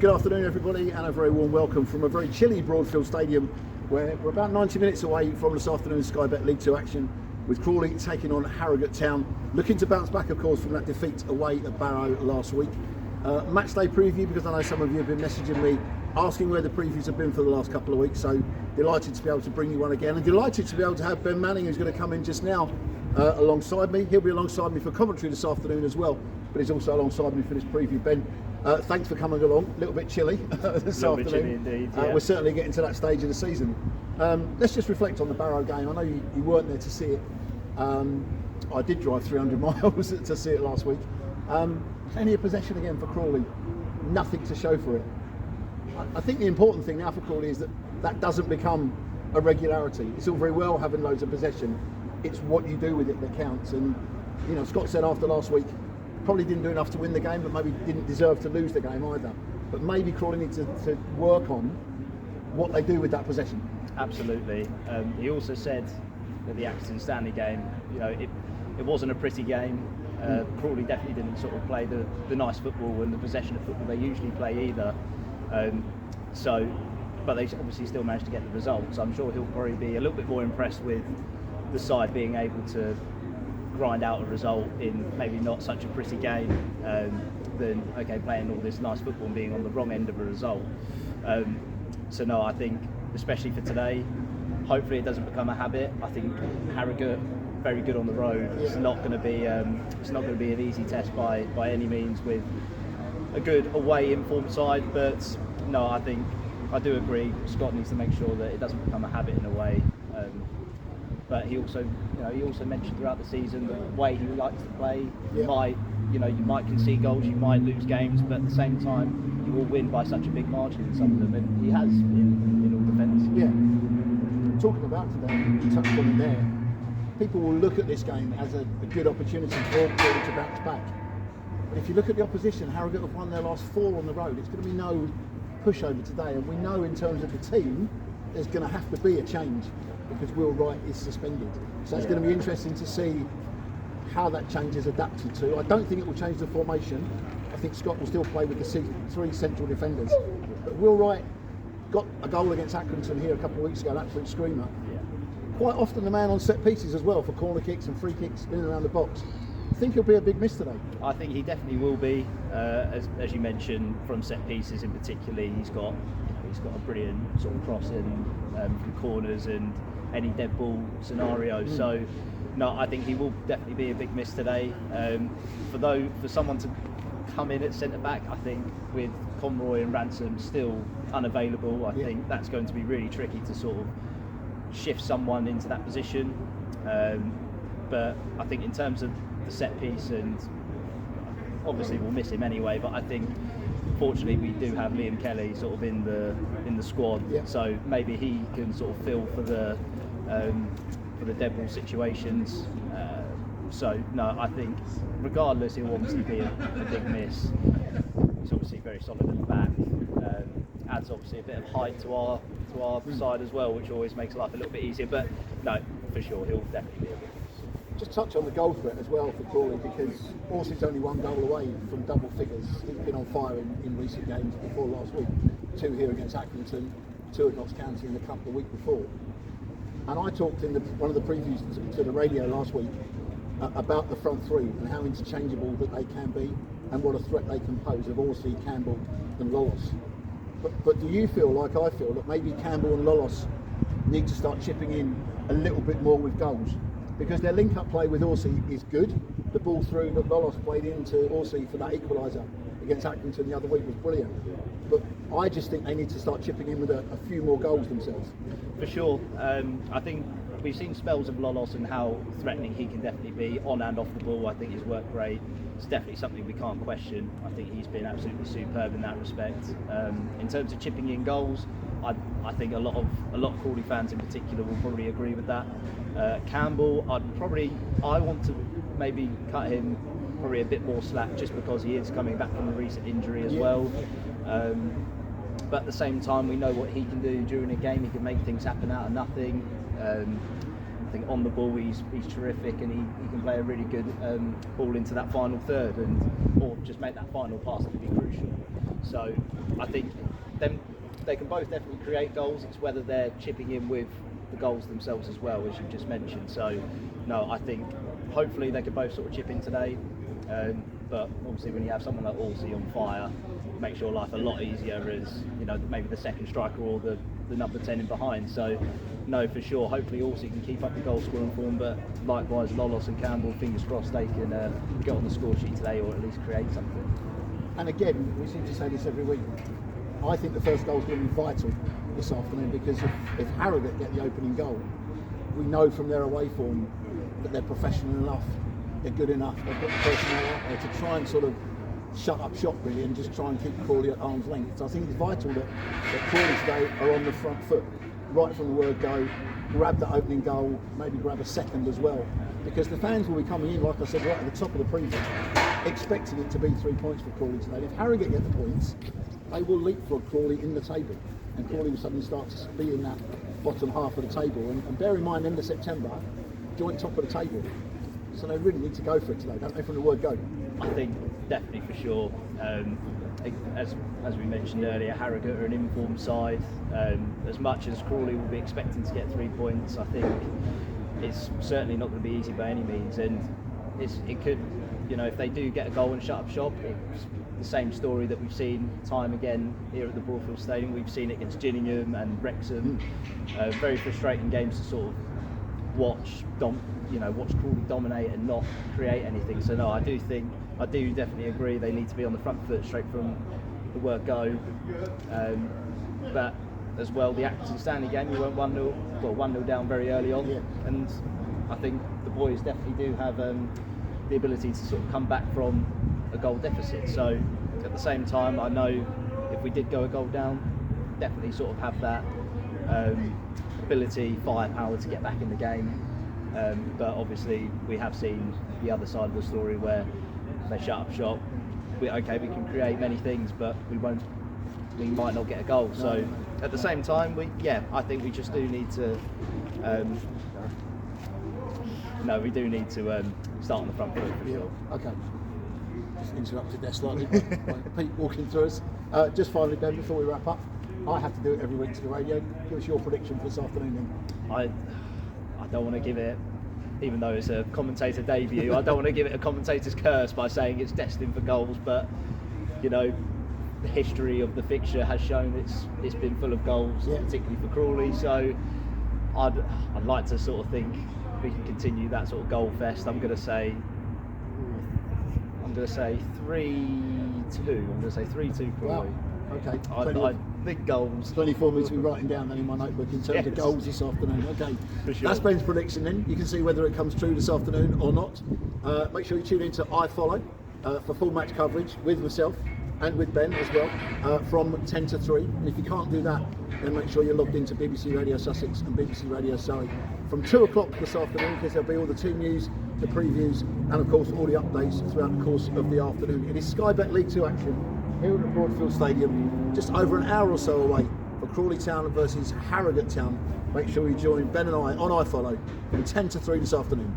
Good afternoon, everybody, and a very warm welcome from a very chilly Broadfield Stadium, where we're about 90 minutes away from this afternoon's Sky Bet League 2 action, with Crawley taking on Harrogate Town, looking to bounce back, of course, from that defeat away at Barrow last week. Match day preview, because I know some of you have been messaging me asking where the previews have been for the last couple of weeks, so delighted to be able to bring you one again, and delighted to be able to have Ben Manning, who's going to come in just now alongside me. He'll be alongside me for commentary this afternoon as well, but he's also alongside me for this preview. Ben, thanks for coming along. A little bit chilly this afternoon. Chilly indeed, yeah. We're certainly getting to that stage of the season. Let's just reflect on the Barrow game. I know you weren't there to see it. I did drive 300 miles to see it last week. Plenty of possession again for Crawley. Nothing to show for it. I think the important thing now for Crawley is that doesn't become a regularity. It's all very well having loads of possession. It's what you do with it that counts. And you know, Scott said after last week, probably didn't do enough to win the game, but maybe didn't deserve to lose the game either. But maybe Crawley need to work on what they do with that possession. Absolutely. He also said that the Accrington Stanley game, you know, it wasn't a pretty game. Crawley definitely didn't sort of play the nice football and the possession of football they usually play either. But they obviously still managed to get the results. I'm sure he'll probably be a little bit more impressed with the side being able to grind out a result in maybe not such a pretty game than playing all this nice football and being on the wrong end of a result. So no, I think especially for today, hopefully it doesn't become a habit. I think Harrogate very good on the road. It's not going to be an easy test by any means with a good away informed side. But no, I think I do agree. Scott needs to make sure that it doesn't become a habit in a way. But he also mentioned throughout the season the way he likes to play. You might concede goals, you might lose games, but at the same time you will win by such a big margin in some of them, and he has in all defence. Yeah. Talking about today, you touched on it there. People will look at this game as a good opportunity for Crawley to bounce back. But if you look at the opposition, Harrogate have won their last 4 on the road. It's going to be no pushover today, and we know in terms of the team, there's going to have to be a change, because Will Wright is suspended. So it's going to be interesting to see how that change is adapted to. I don't think it will change the formation. I think Scott will still play with the 3 central defenders. But Will Wright got a goal against Accrington here a couple of weeks ago, an absolute screamer. Yeah. Quite often the man on set pieces as well, for corner kicks and free kicks in and around the box. I think he'll be a big miss today. I think he definitely will be. As you mentioned, from set pieces in particular, he's got a brilliant sort of crossing from corners and any dead ball scenario. So no, I think he will definitely be a big miss today. For someone to come in at centre back, I think with Conroy and Ransom still unavailable, I think that's going to be really tricky to sort of shift someone into that position. But I think in terms of the set piece, and obviously we'll miss him anyway, but I think fortunately we do have Liam Kelly sort of in the squad, so maybe he can sort of fill for the dead ball situations. So no, I think regardless he'll obviously be a big miss. He's obviously very solid at the back. Adds obviously a bit of height to our side as well, which always makes life a little bit easier. But no, for sure he'll definitely be a big miss. Just touch on the goal threat as well for Crawley, because Orsey's only 1 goal away from double figures. He's been on fire in recent games before last week. 2 here against Accrington, 2 at Notts County in the cup the week before. And I talked in one of the previews to the radio last week about the front 3 and how interchangeable that they can be and what a threat they can pose of Orsey, Campbell and Lawless. But do you feel like I feel that maybe Campbell and Lawless need to start chipping in a little bit more with goals? Because their link-up play with Orsey is good. The ball through that Lawless played into Orsey for that equaliser against Accrington the other week was brilliant. But I just think they need to start chipping in with a few more goals themselves. For sure. I think we've seen spells of Lawless and how threatening he can definitely be on and off the ball. I think he's worked great. It's definitely something we can't question. I think he's been absolutely superb in that respect. In terms of chipping in goals, I think a lot of Crawley fans in particular will probably agree with that. Campbell, I want to maybe cut him probably a bit more slack, just because he is coming back from a recent injury as well. But at the same time, we know what he can do during a game. He can make things happen out of nothing. I think on the ball he's terrific, and he can play a really good ball into that final third, or just make that final pass to be crucial. So I think they can both definitely create goals. It's whether they're chipping in with the goals themselves as well, as you just mentioned. So no, I think hopefully they could both sort of chip in today. But obviously when you have someone like Allsey on fire, it makes your life a lot easier as, you know, maybe the second striker or the number 10 in behind. So no, for sure, hopefully Allsey can keep up the goal scoring form, but likewise Lolos and Campbell, fingers crossed they can get on the score sheet today, or at least create something. And again, we seem to say this every week, I think the first goal is going to be vital this afternoon, because if Harrogate get the opening goal, we know from their away form that they're professional enough, they're good enough, they've got the personnel out there to try and sort of shut up shop really, and just try and keep Crawley at arm's length. So I think it's vital that Crawley today are on the front foot right from the word go, grab that opening goal, maybe grab a second as well, because the fans will be coming in, like I said, right at the top of the preview, expecting it to be 3 points for Crawley today. If Harrogate get the points, they will leapfrog Crawley in the table, and Crawley will suddenly start to be in that bottom half of the table. And bear in mind, end of September, joint top of the table. So they really need to go for it today, don't they, from the word go? I think definitely for sure. As we mentioned earlier, Harrogate are an informed side. As much as Crawley will be expecting to get 3 points, I think it's certainly not going to be easy by any means. And it could, you know, if they do get a goal and shut up shop, it's the same story that we've seen time again here at the Broadfield Stadium. We've seen it against Gillingham and Wrexham. Very frustrating games to sort of watch Crawley dominate and not create anything. So no, I do definitely agree they need to be on the front foot straight from the word go. But as well, the Accrington Stanley game, we went 1-0 down very early on, and I think the boys definitely do have the ability to sort of come back from a goal deficit. So at the same time, I know if we did go a goal down, definitely sort of have that ability, firepower to get back in the game. But obviously we have seen the other side of the story where they shut up shop. We can create many things, but we might not get a goal. So at the same time, I think we just do need to start on the front foot for sure. Okay. Just interrupted there slightly by Pete walking through us. Just finally, Ben, before we wrap up, I have to do it every week to the radio. Give us your prediction for this afternoon then. I don't want to give it, even though it's a commentator debut, I don't want to give it a commentator's curse by saying it's destined for goals, but you know, the history of the fixture has shown it's been full of goals, particularly for Crawley. So I'd like to sort of think we can continue that sort of goal fest. I'm going to say 3-2. I'm going to say 3-2 Crawley. Wow. Okay. I big goals. 24 minutes to be writing down then in my notebook in terms of goals this afternoon. Okay, for sure. That's Ben's prediction then. You can see whether it comes true this afternoon or not. Make sure you tune in to iFollow for full match coverage with myself and with Ben as well from 10 to 3. And if you can't do that, then make sure you're logged into BBC Radio Sussex and BBC Radio Surrey from 2 o'clock this afternoon, because there'll be all the team news, the previews, and of course all the updates throughout the course of the afternoon. It is Sky Bet League 2 action here at the Broadfield Stadium, just over an hour or so away for Crawley Town versus Harrogate Town. Make sure you join Ben and I on iFollow from 10 to 3 this afternoon.